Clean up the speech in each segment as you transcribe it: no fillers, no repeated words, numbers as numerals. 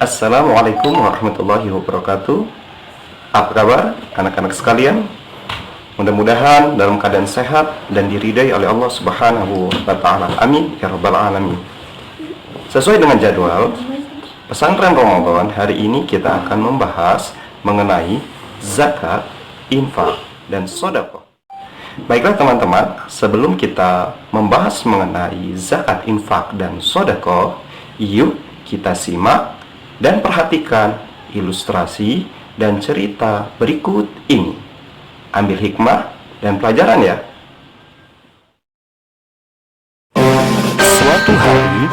Assalamualaikum warahmatullahi wabarakatuh. Apa kabar anak-anak sekalian? Mudah-mudahan dalam keadaan sehat dan diridai oleh Allah Subhanahu wa ta'ala. Amin ya rabbal alamin. Sesuai dengan jadwal pesantren Ramadan, hari ini kita akan membahas mengenai zakat, infak, dan sedekah. Baiklah teman-teman, sebelum kita membahas mengenai zakat, infak, dan sedekah, yuk kita simak dan perhatikan ilustrasi dan cerita berikut ini. Ambil hikmah dan pelajaran ya. Suatu hari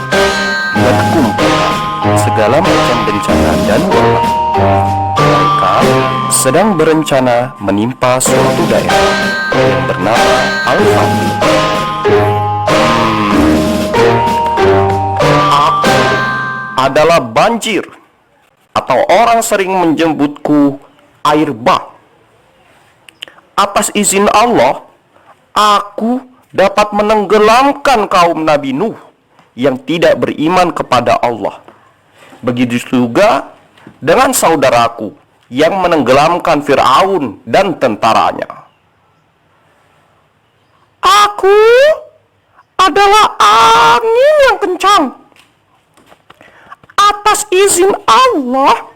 berkumpul segala macam bencana dan wabah. Mereka sedang berencana menimpa suatu daerah yang bernama Al-Fatih. Adalah banjir, atau orang sering menjemputku air bah. Atas izin Allah, aku dapat menenggelamkan kaum Nabi Nuh yang tidak beriman kepada Allah. Begitu juga dengan saudaraku yang menenggelamkan Fir'aun dan tentaranya. Aku adalah angin yang kencang. Atas izin Allah,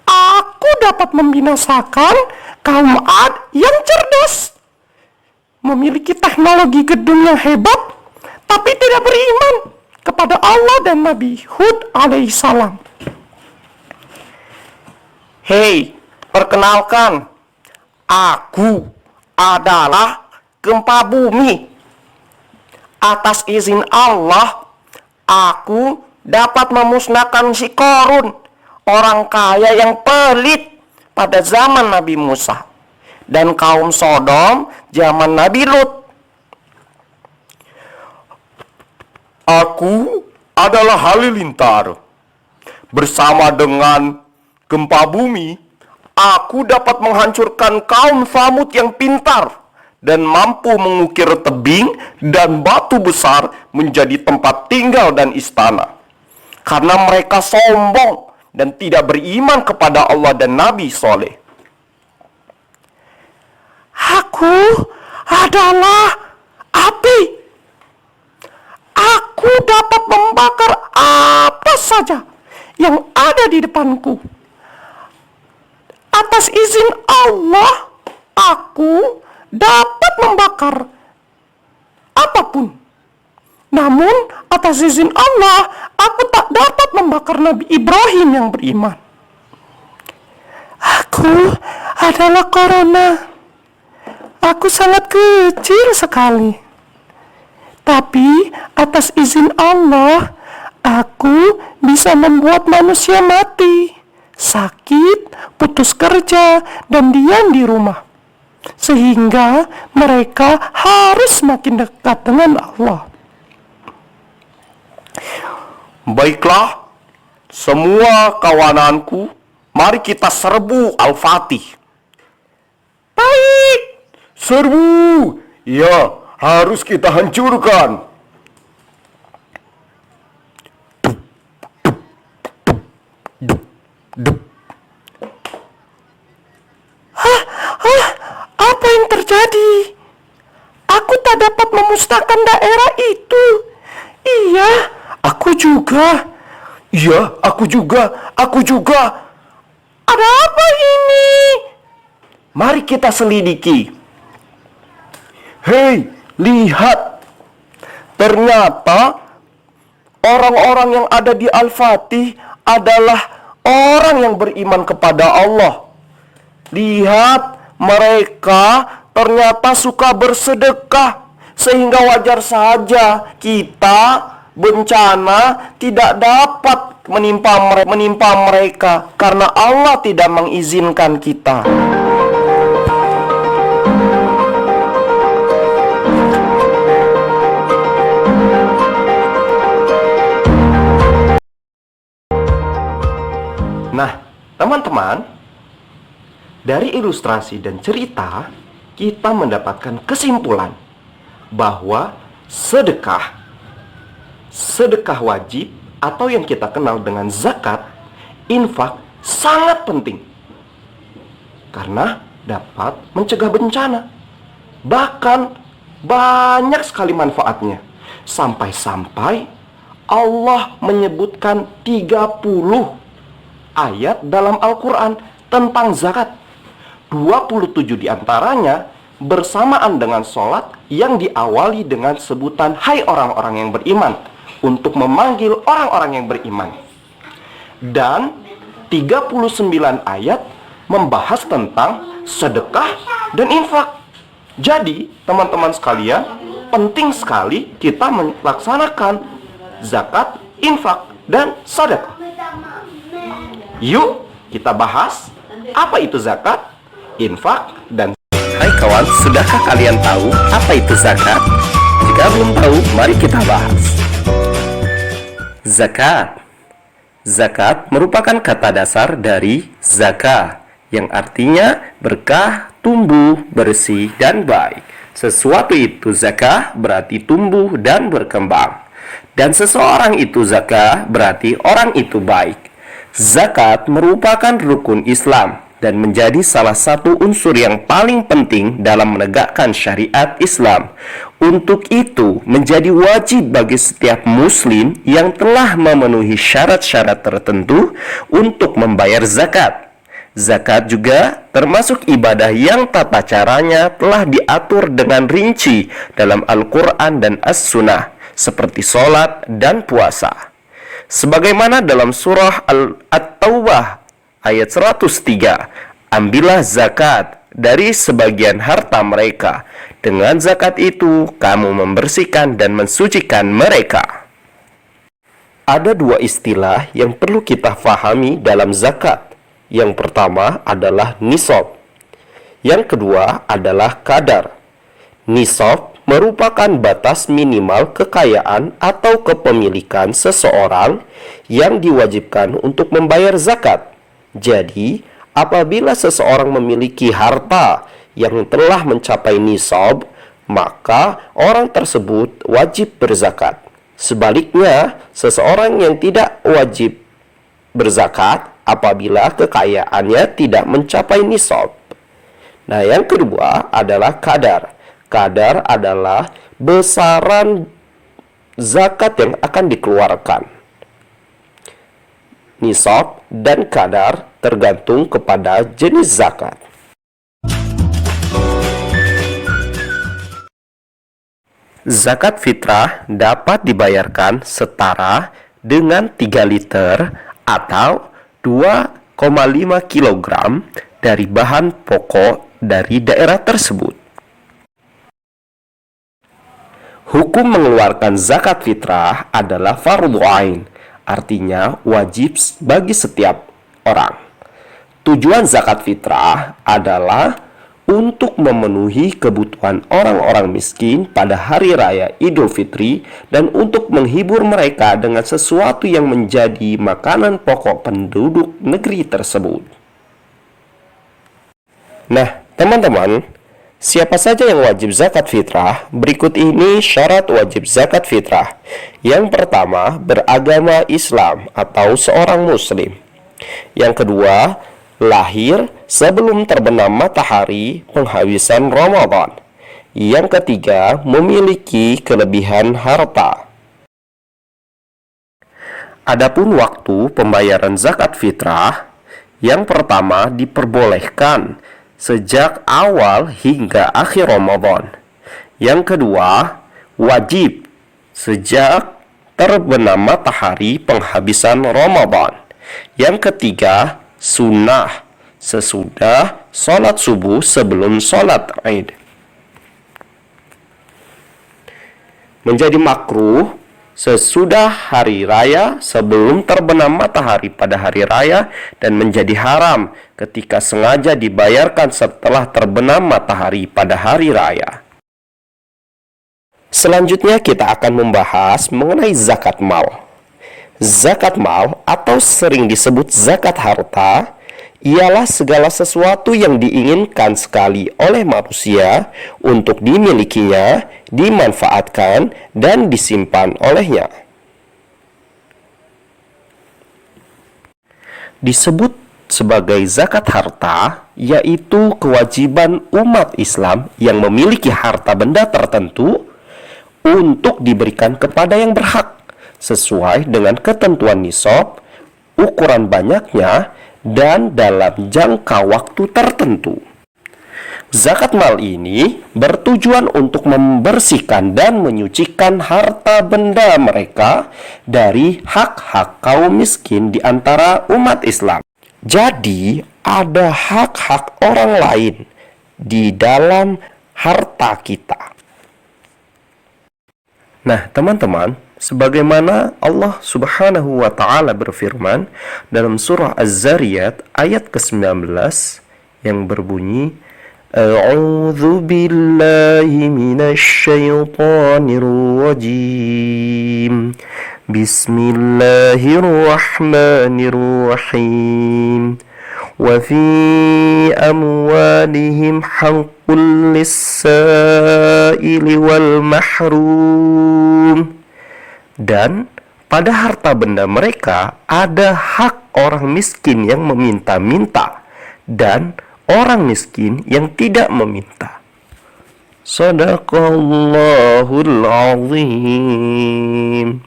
aku dapat membinasakan kaum Ad yang cerdas, memiliki teknologi gedung yang hebat, tapi tidak beriman kepada Allah dan Nabi Hud alaihissalam. Hei, perkenalkan, aku adalah gempa bumi. Atas izin Allah, aku dapat memusnahkan si Korun, orang kaya yang pelit pada zaman Nabi Musa, dan kaum Sodom zaman Nabi Lut. Aku adalah halilintar. Bersama dengan gempa bumi, aku dapat menghancurkan kaum Tsamud yang pintar dan mampu mengukir tebing dan batu besar menjadi tempat tinggal dan istana. Karena mereka sombong dan tidak beriman kepada Allah dan Nabi Soleh. Aku adalah api. Aku dapat membakar apa saja yang ada di depanku. Atas izin Allah, aku dapat membakar apapun. Namun, atas izin Allah, aku tak dapat membakar Nabi Ibrahim yang beriman. Aku adalah corona. Aku sangat kecil sekali. Tapi, atas izin Allah, aku bisa membuat manusia mati, sakit, putus kerja, dan diam di rumah. Sehingga mereka harus semakin dekat dengan Allah. Baiklah, semua kawananku, mari kita serbu Al-Fatih. Baik, serbu. Ya, harus kita hancurkan. Apa yang terjadi? Aku tak dapat memusnahkan daerah itu. Iya, aku juga. Ya, aku juga. Ada apa ini? Mari kita selidiki. Hei, lihat. Ternyata orang-orang yang ada di Al-Fatih adalah orang yang beriman kepada Allah. Lihat, mereka ternyata suka bersedekah. Sehingga wajar saja kita bencana tidak dapat menimpa mereka karena Allah tidak mengizinkan kita. Nah, teman-teman, dari ilustrasi dan cerita kita mendapatkan kesimpulan bahwa sedekah wajib atau yang kita kenal dengan zakat infak sangat penting karena dapat mencegah bencana. Bahkan banyak sekali manfaatnya. Sampai-sampai Allah menyebutkan 30 ayat dalam Al-Quran tentang zakat. 27 diantaranya bersamaan dengan sholat yang diawali dengan sebutan hai orang-orang yang beriman, untuk memanggil orang-orang yang beriman. Dan 39 ayat membahas tentang sedekah dan infak. Jadi teman-teman sekalian, penting sekali kita melaksanakan zakat, infak, dan sedekah. Yuk kita bahas apa itu zakat, infak, dan... Hai kawan, sudahkah kalian tahu apa itu zakat? Jika belum tahu, mari kita bahas. Zakat. Zakat merupakan kata dasar dari zakah, yang artinya berkah, tumbuh, bersih, dan baik. Sesuatu itu zakah berarti tumbuh dan berkembang. Dan seseorang itu zakah berarti orang itu baik. Zakat merupakan rukun Islam dan menjadi salah satu unsur yang paling penting dalam menegakkan syariat Islam. Untuk itu, menjadi wajib bagi setiap muslim yang telah memenuhi syarat-syarat tertentu untuk membayar zakat. Zakat juga termasuk ibadah yang tata caranya telah diatur dengan rinci dalam Al-Quran dan As-Sunnah, seperti sholat dan puasa. Sebagaimana dalam surah At-Taubah ayat 103, ambillah zakat dari sebagian harta mereka. Dengan zakat itu, kamu membersihkan dan mensucikan mereka. Ada dua istilah yang perlu kita fahami dalam zakat. Yang pertama adalah nisab. Yang kedua adalah kadar. Nisab merupakan batas minimal kekayaan atau kepemilikan seseorang yang diwajibkan untuk membayar zakat. Jadi, apabila seseorang memiliki harta yang telah mencapai nisab, maka orang tersebut wajib berzakat. Sebaliknya, seseorang yang tidak wajib berzakat apabila kekayaannya tidak mencapai nisab. Nah, yang kedua adalah kadar. Kadar adalah besaran zakat yang akan dikeluarkan. Nisab dan kadar tergantung kepada jenis zakat. Zakat fitrah dapat dibayarkan setara dengan 3 liter atau 2,5 kg dari bahan pokok dari daerah tersebut. Hukum mengeluarkan zakat fitrah adalah fardhu ain, artinya wajib bagi setiap orang. Tujuan zakat fitrah adalah untuk memenuhi kebutuhan orang-orang miskin pada hari raya Idul Fitri dan untuk menghibur mereka dengan sesuatu yang menjadi makanan pokok penduduk negeri tersebut. Nah, teman-teman, siapa saja yang wajib zakat fitrah? Berikut ini syarat wajib zakat fitrah. Yang pertama, beragama Islam atau seorang muslim. Yang kedua, lahir sebelum terbenam matahari penghabisan Ramadan. Yang ketiga, memiliki kelebihan harta. Adapun waktu pembayaran zakat fitrah, yang pertama diperbolehkan sejak awal hingga akhir Ramadan. Yang kedua, wajib sejak terbenam matahari penghabisan Ramadan. Yang ketiga, sunnah sesudah sholat subuh sebelum sholat Id. Menjadi makruh sesudah hari raya sebelum terbenam matahari pada hari raya, dan menjadi haram ketika sengaja dibayarkan setelah terbenam matahari pada hari raya. Selanjutnya kita akan membahas mengenai zakat mal. Zakat mal atau sering disebut zakat harta ialah segala sesuatu yang diinginkan sekali oleh manusia untuk dimilikinya, dimanfaatkan, dan disimpan olehnya. disebut sebagai zakat harta, yaitu kewajiban umat Islam yang memiliki harta benda tertentu untuk diberikan kepada yang berhak sesuai dengan ketentuan nisab, ukuran banyaknya, dan dalam jangka waktu tertentu. Zakat mal ini bertujuan untuk membersihkan dan menyucikan harta benda mereka dari hak-hak kaum miskin di antara umat Islam. Jadi, ada hak-hak orang lain di dalam harta kita. Nah, teman-teman, sebagaimana Allah Subhanahu wa Ta'ala berfirman dalam surah Az-Zariyat ayat ke-19 yang berbunyi, A'udzu billahi minasy syaithanir rajim. Bismillahirrahmanirrahim. Wa fi amwalihim haqqul lis-sa'ili wal mahrum. Dan pada harta benda mereka ada hak orang miskin yang meminta-minta dan orang miskin yang tidak meminta. Shadaqallahul azim.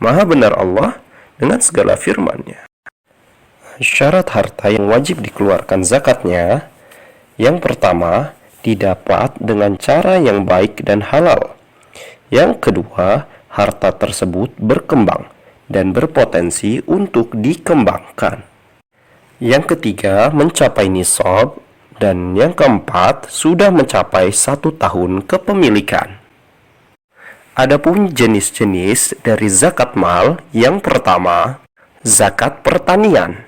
Maha benar Allah dengan segala firman-Nya. Syarat harta yang wajib dikeluarkan zakatnya, yang pertama, didapat dengan cara yang baik dan halal. Yang kedua, harta tersebut berkembang dan berpotensi untuk dikembangkan. Yang ketiga, mencapai nisab. Dan yang keempat, sudah mencapai 1 tahun kepemilikan. Adapun jenis-jenis dari zakat mal, yang pertama, zakat pertanian.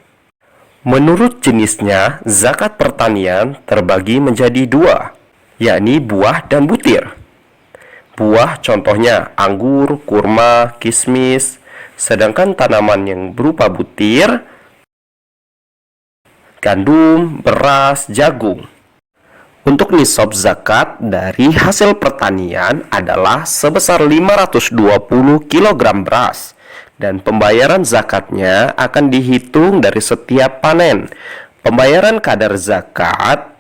Menurut jenisnya, zakat pertanian terbagi menjadi 2, yakni buah dan butir. Buah contohnya anggur, kurma, kismis, sedangkan tanaman yang berupa butir, gandum, beras, jagung. Untuk nisab zakat dari hasil pertanian adalah sebesar 520 kg beras, dan pembayaran zakatnya akan dihitung dari setiap panen. Pembayaran kadar zakat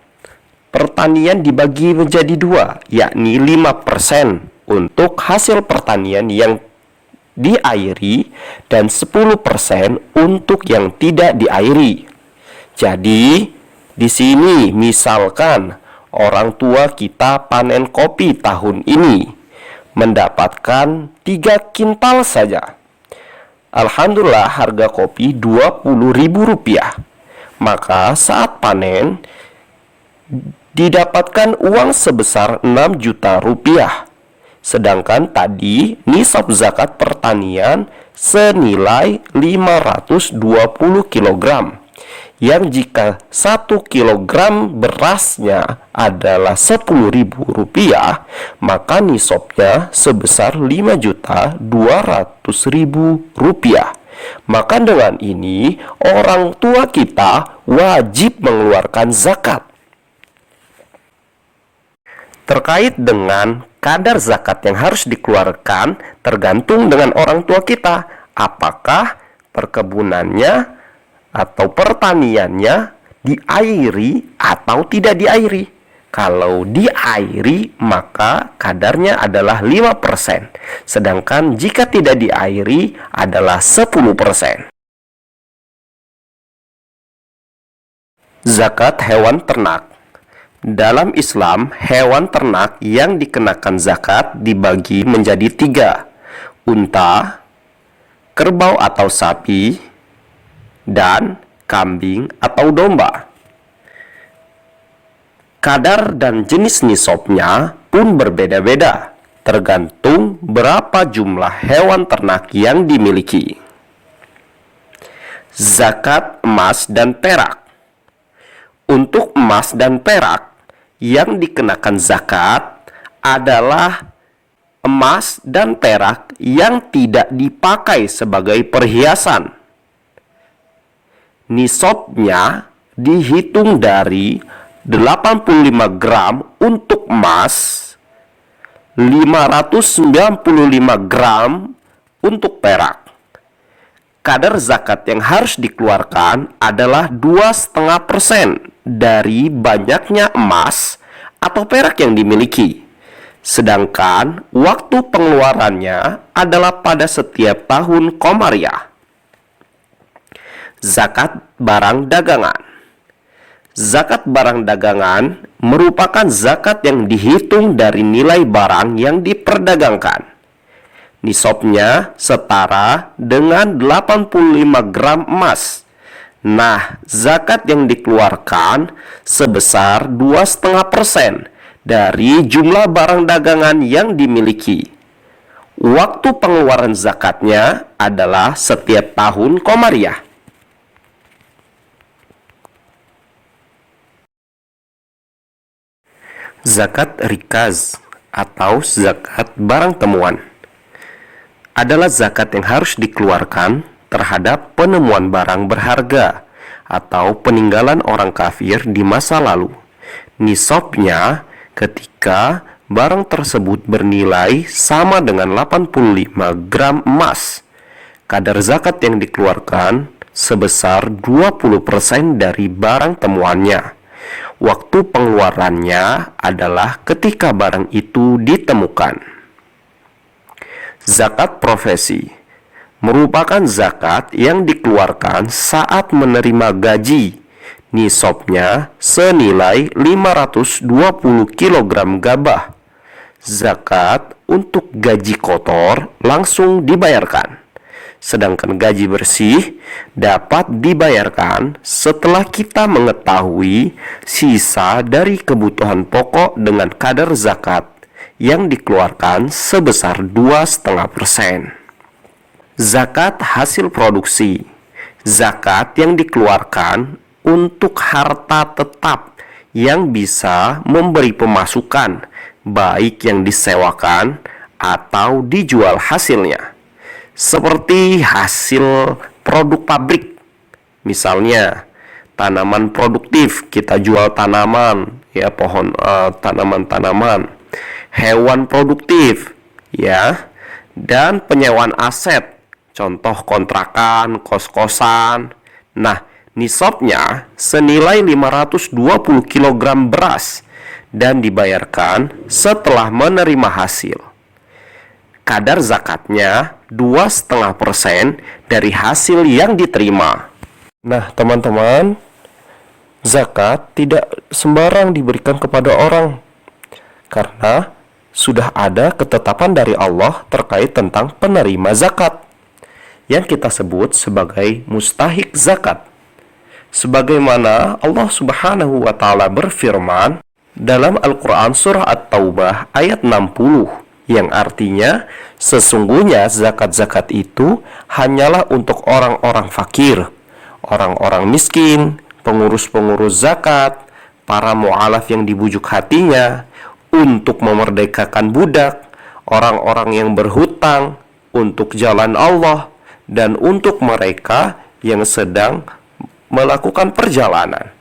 pertanian dibagi menjadi 2, yakni 5% untuk hasil pertanian yang diairi dan 10% untuk yang tidak diairi. Jadi, di sini misalkan orang tua kita panen kopi tahun ini mendapatkan 3 kintal saja. Alhamdulillah harga kopi Rp20.000. Maka saat panen didapatkan uang sebesar Rp6 juta. Sedangkan tadi nisab zakat pertanian senilai 520 kg. Yang jika 1 kilogram berasnya adalah Rp10.000, maka nisabnya sebesar Rp5.200.000. Maka dengan ini orang tua kita wajib mengeluarkan zakat. Terkait dengan kadar zakat yang harus dikeluarkan tergantung dengan orang tua kita, apakah perkebunannya atau pertaniannya diairi atau tidak diairi. Kalau diairi, maka kadarnya adalah 5%. Sedangkan jika tidak diairi adalah 10%. Zakat hewan ternak. Dalam Islam, hewan ternak yang dikenakan zakat dibagi menjadi 3. Unta, kerbau atau sapi, dan kambing atau domba. Kadar dan jenis nisabnya pun berbeda-beda, tergantung berapa jumlah hewan ternak yang dimiliki. Zakat emas dan perak. Untuk emas dan perak, yang dikenakan zakat adalah emas dan perak yang tidak dipakai sebagai perhiasan. Nisabnya dihitung dari 85 gram untuk emas, 595 gram untuk perak. kadar zakat yang harus dikeluarkan adalah 2,5% dari banyaknya emas atau perak yang dimiliki. Sedangkan waktu pengeluarannya adalah pada setiap tahun Komariah. Zakat barang dagangan. Zakat barang dagangan merupakan zakat yang dihitung dari nilai barang yang diperdagangkan. Nisabnya setara dengan 85 gram emas. Nah, zakat yang dikeluarkan sebesar 2,5% dari jumlah barang dagangan yang dimiliki. Waktu pengeluaran zakatnya adalah setiap tahun Komariah. Zakat rikaz atau zakat barang temuan adalah zakat yang harus dikeluarkan terhadap penemuan barang berharga atau peninggalan orang kafir di masa lalu. Nisabnya ketika barang tersebut bernilai sama dengan 85 gram emas. Kadar zakat yang dikeluarkan sebesar 20% dari barang temuannya. Waktu pengeluarannya adalah ketika barang itu ditemukan. Zakat profesi merupakan zakat yang dikeluarkan saat menerima gaji. Nisabnya senilai 520 kg gabah. Zakat untuk gaji kotor langsung dibayarkan. Sedangkan gaji bersih dapat dibayarkan setelah kita mengetahui sisa dari kebutuhan pokok dengan kadar zakat yang dikeluarkan sebesar 2,5%. Zakat hasil produksi. Zakat yang dikeluarkan untuk harta tetap yang bisa memberi pemasukan, baik yang disewakan atau dijual hasilnya. Seperti hasil produk pabrik. Misalnya, tanaman produktif, kita jual tanaman, ya pohon tanaman-tanaman. Hewan produktif, ya, dan penyewaan aset, contoh kontrakan, kos-kosan. Nah, nisabnya senilai 520 kg beras dan dibayarkan setelah menerima hasil. Kadar zakatnya 2,5% dari hasil yang diterima. Nah, teman-teman, zakat tidak sembarang diberikan kepada orang, karena sudah ada ketetapan dari Allah terkait tentang penerima zakat yang kita sebut sebagai mustahik zakat. Sebagaimana Allah Subhanahu wa taala berfirman dalam Al-Qur'an surah At-Taubah ayat 60 yang artinya sesungguhnya zakat-zakat itu hanyalah untuk orang-orang fakir, orang-orang miskin, pengurus-pengurus zakat, para mu'alaf yang dibujuk hatinya, untuk memerdekakan budak, orang-orang yang berhutang, untuk jalan Allah, dan untuk mereka yang sedang melakukan perjalanan.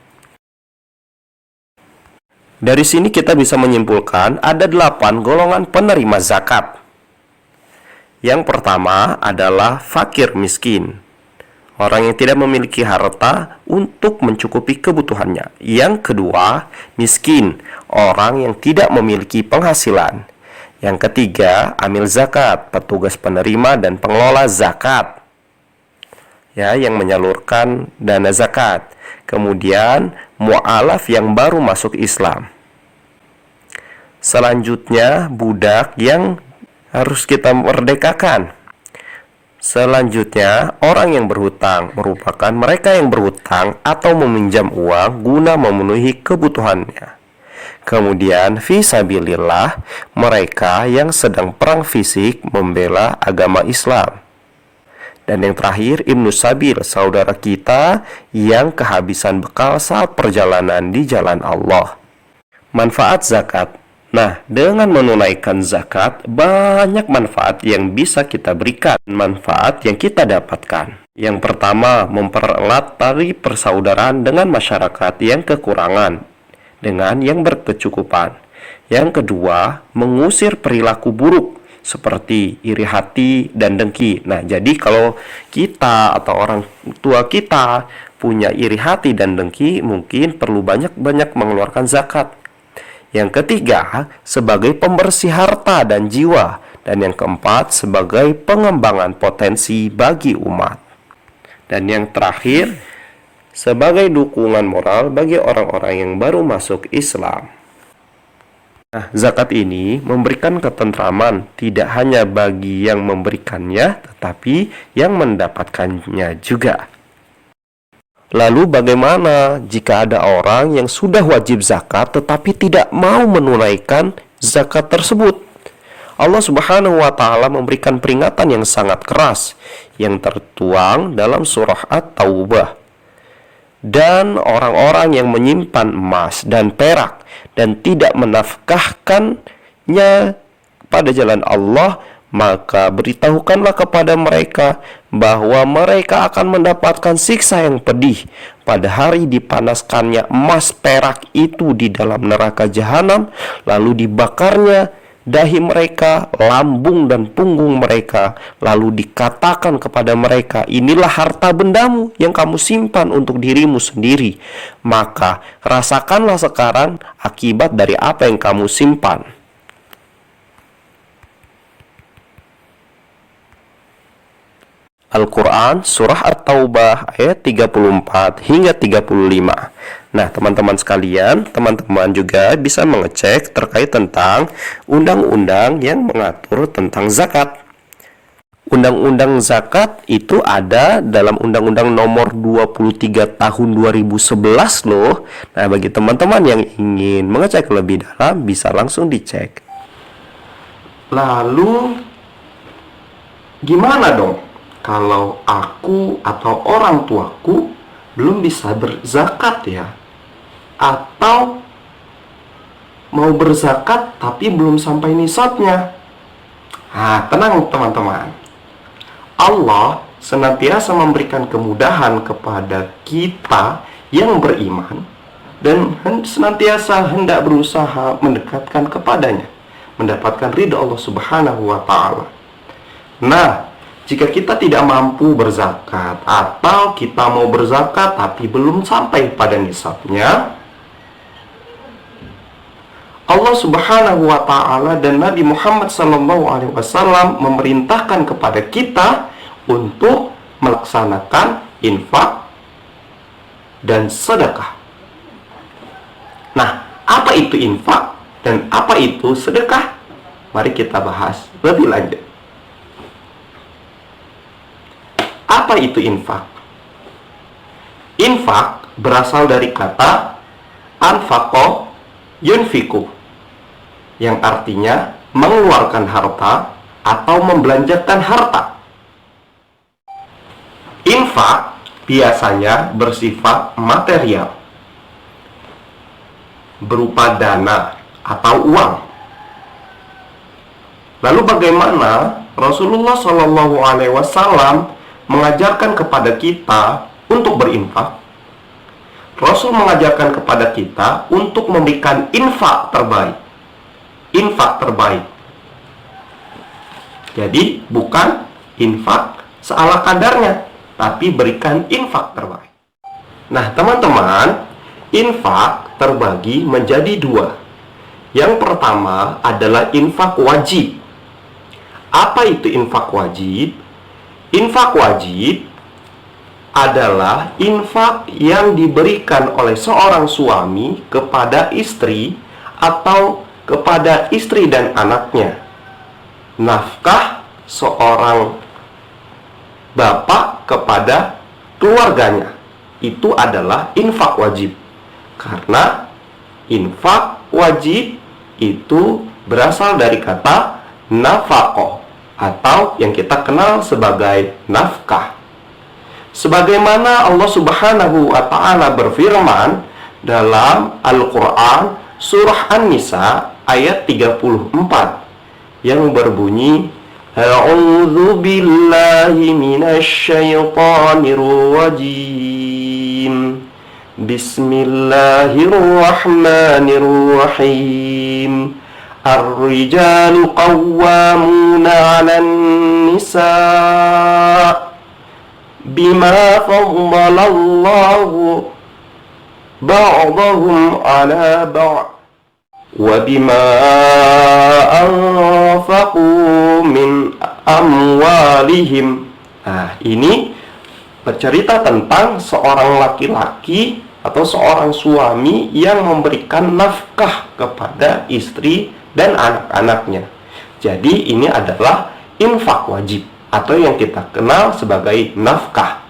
Dari sini kita bisa menyimpulkan ada 8 golongan penerima zakat. Yang pertama adalah fakir miskin, orang yang tidak memiliki harta untuk mencukupi kebutuhannya. Yang kedua, miskin, orang yang tidak memiliki penghasilan. Yang ketiga, amil zakat, petugas penerima dan pengelola zakat, ya, yang menyalurkan dana zakat. Kemudian, mu'alaf yang baru masuk Islam. Selanjutnya, budak yang harus kita merdekakan. Selanjutnya, orang yang berhutang merupakan mereka yang berhutang atau meminjam uang guna memenuhi kebutuhannya. Kemudian, fisabilillah, mereka yang sedang perang fisik membela agama Islam. Dan yang terakhir, Ibnu Sabil, saudara kita yang kehabisan bekal saat perjalanan di jalan Allah. Manfaat zakat. Nah, dengan menunaikan zakat, banyak manfaat yang bisa kita berikan, manfaat yang kita dapatkan. Yang pertama, mempererat tali persaudaraan dengan masyarakat yang kekurangan dengan yang berkecukupan. Yang kedua, mengusir perilaku buruk seperti iri hati dan dengki. Nah, jadi kalau kita atau orang tua kita punya iri hati dan dengki, mungkin perlu banyak-banyak mengeluarkan zakat. Yang ketiga, sebagai pembersih harta dan jiwa. Dan yang keempat, sebagai pengembangan potensi bagi umat. Dan yang terakhir, sebagai dukungan moral bagi orang-orang yang baru masuk Islam. Nah, zakat ini memberikan ketentraman tidak hanya bagi yang memberikannya, tetapi yang mendapatkannya juga. Lalu bagaimana jika ada orang yang sudah wajib zakat tetapi tidak mau menunaikan zakat tersebut? Allah Subhanahu wa Ta'ala memberikan peringatan yang sangat keras yang tertuang dalam surah At-Taubah. Dan orang-orang yang menyimpan emas dan perak dan tidak menafkahkannya pada jalan Allah, maka beritahukanlah kepada mereka bahwa mereka akan mendapatkan siksa yang pedih pada hari dipanaskannya emas perak itu di dalam neraka jahanam, lalu dibakarnya dahi mereka, lambung dan punggung mereka, lalu dikatakan kepada mereka, inilah harta bendamu yang kamu simpan untuk dirimu sendiri, maka rasakanlah sekarang akibat dari apa yang kamu simpan. Al-Quran Surah At-Taubah ayat 34 hingga 35. Nah, teman-teman sekalian, teman-teman juga bisa mengecek terkait tentang undang-undang yang mengatur tentang zakat. Undang-undang zakat itu ada dalam Undang-Undang Nomor 23 Tahun 2011 loh. Nah, bagi teman-teman yang ingin mengecek lebih dalam, bisa langsung dicek. Lalu gimana dong kalau aku atau orang tuaku belum bisa berzakat ya? Atau mau berzakat tapi belum sampai nisabnya? Nah, tenang teman-teman. Allah senantiasa memberikan kemudahan kepada kita yang beriman dan senantiasa hendak berusaha mendekatkan kepadanya, mendapatkan ridha Allah Subhanahu wa Ta'ala. Nah, jika kita tidak mampu berzakat atau kita mau berzakat tapi belum sampai pada nisabnya, Allah Subhanahu wa Ta'ala dan Nabi Muhammad SAW memerintahkan kepada kita untuk melaksanakan infak dan sedekah. Nah, apa itu infak dan apa itu sedekah? Mari kita bahas lebih lanjut. Apa itu infak? Infak berasal dari kata anfaqo yunfiku, yang artinya mengeluarkan harta atau membelanjakan harta. Infak biasanya bersifat material, berupa dana atau uang. Lalu bagaimana Rasulullah SAW mengajarkan kepada kita untuk berinfak? Rasul mengajarkan kepada kita untuk memberikan infak terbaik. Infak terbaik. Jadi bukan infak seala kadarnya, tapi berikan infak terbaik. Nah teman-teman, infak terbagi menjadi dua. Yang pertama adalah infak wajib. Apa itu infak wajib? Infak wajib adalah infak yang diberikan oleh seorang suami kepada istri atau kepada istri dan anaknya. Nafkah seorang bapak kepada keluarganya, itu adalah infak wajib. Karena infak wajib itu berasal dari kata nafaqah, atau yang kita kenal sebagai nafkah. Sebagaimana Allah Subhanahu wa Ta'ala berfirman dalam Al-Quran Surah An-Nisa ayat 34 yang berbunyi, A'udzu billahi minasy syaithanir rajim. Bismillahirrahmanirrahim. Ar-rijalu qawwamuna 'alan nisa bima faddalallahu ba'dahum 'ala ba'd wa bima anfaqu min amwalihim. Nah, ini bercerita tentang seorang laki-laki atau seorang suami yang memberikan nafkah kepada istri dan anak-anaknya. Jadi ini adalah infak wajib atau yang kita kenal sebagai nafkah.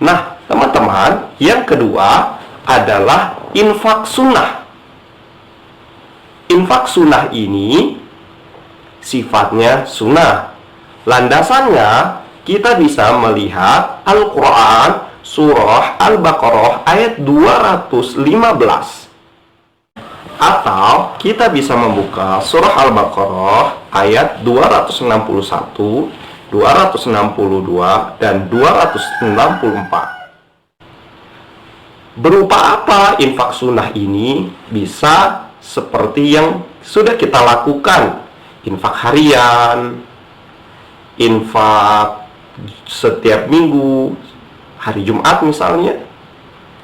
Nah, teman-teman, yang kedua adalah infak sunnah. Infak sunnah ini sifatnya sunnah. Landasannya kita bisa melihat Al-Quran surah Al-Baqarah ayat 215. Atau kita bisa membuka surah Al-Baqarah ayat 261, 262, dan 264. Berupa apa infak sunnah ini? Bisa seperti yang sudah kita lakukan, infak harian, infak setiap minggu, hari Jumat misalnya,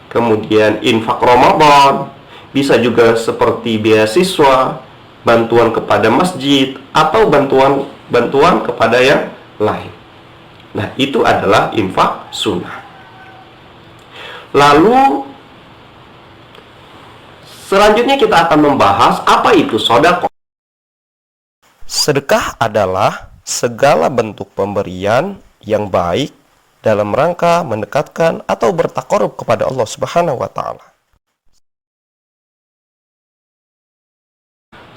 kemudian infak Ramadan. Bisa juga seperti beasiswa, bantuan kepada masjid, atau bantuan kepada yang lain. Nah, itu adalah infak sunnah. Lalu selanjutnya kita akan membahas apa itu sedekah. Sedekah adalah segala bentuk pemberian yang baik dalam rangka mendekatkan atau bertakarub kepada Allah Subhanahu wa taala.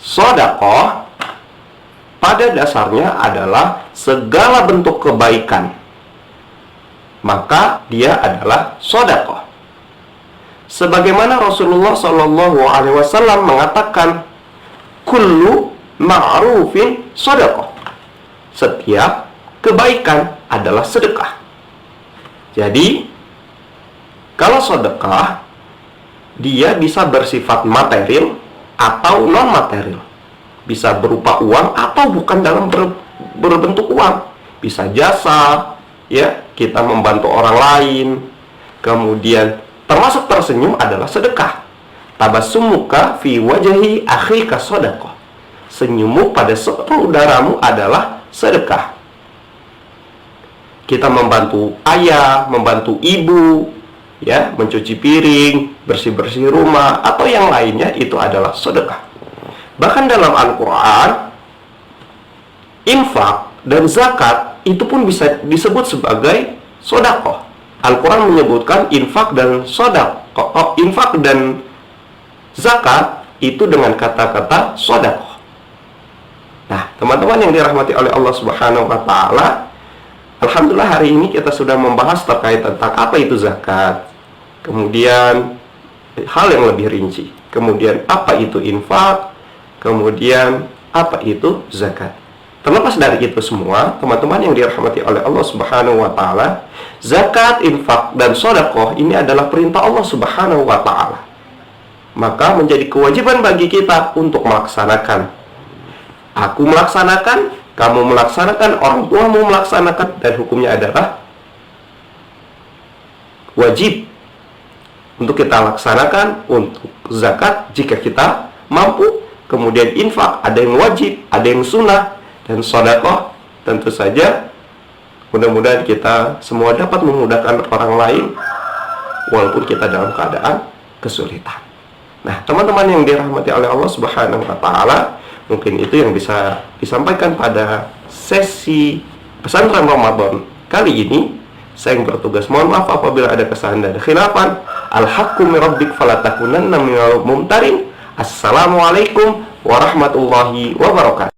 Sedekah pada dasarnya adalah segala bentuk kebaikan, maka dia adalah sedekah. Sebagaimana Rasulullah SAW mengatakan, kullu ma'rufin sedekah. Setiap kebaikan adalah sedekah. Jadi, kalau sedekah, dia bisa bersifat material atau non-material. Bisa berupa uang atau bukan dalam berbentuk uang. Bisa jasa, ya, kita membantu orang lain. Kemudian termasuk tersenyum adalah sedekah. Tabassumuka fi wajhi akhika sedekah. Senyummu pada saudaramu adalah sedekah. Kita membantu ayah, membantu ibu, ya, mencuci piring, bersih-bersih rumah, atau yang lainnya, itu adalah sedekah. Bahkan dalam Al-Quran, infak dan zakat itu pun bisa disebut sebagai sedekah. Al-Quran menyebutkan infak dan sedekah, infak dan zakat itu dengan kata-kata sedekah. Nah, teman-teman yang dirahmati oleh Allah Subhanahu wa taala, alhamdulillah hari ini kita sudah membahas terkait tentang apa itu zakat. Kemudian hal yang lebih rinci. Kemudian apa itu infak? Kemudian apa itu zakat? Terlepas dari itu semua, teman-teman yang dirahmati oleh Allah Subhanahu wa taala, zakat, infak, dan sedekah ini adalah perintah Allah Subhanahu wa taala. Maka menjadi kewajiban bagi kita untuk melaksanakan. Aku melaksanakan, kamu melaksanakan, orang tuamu melaksanakan, dan hukumnya adalah wajib untuk kita laksanakan. Untuk zakat jika kita mampu, kemudian infak ada yang wajib, ada yang sunnah, dan sedekah tentu saja mudah-mudahan kita semua dapat memudahkan orang lain walaupun kita dalam keadaan kesulitan. Nah, teman-teman yang dirahmati oleh Allah Subhanahu wa taala, mungkin itu yang bisa disampaikan pada sesi pesantren Ramadan kali ini. Saya yang bertugas mohon maaf apabila ada kesalahan dan khilafan. Al-haqqu min rabbik fala takunanna minal mumtarin. Assalamualaikum warahmatullahi wabarakatuh.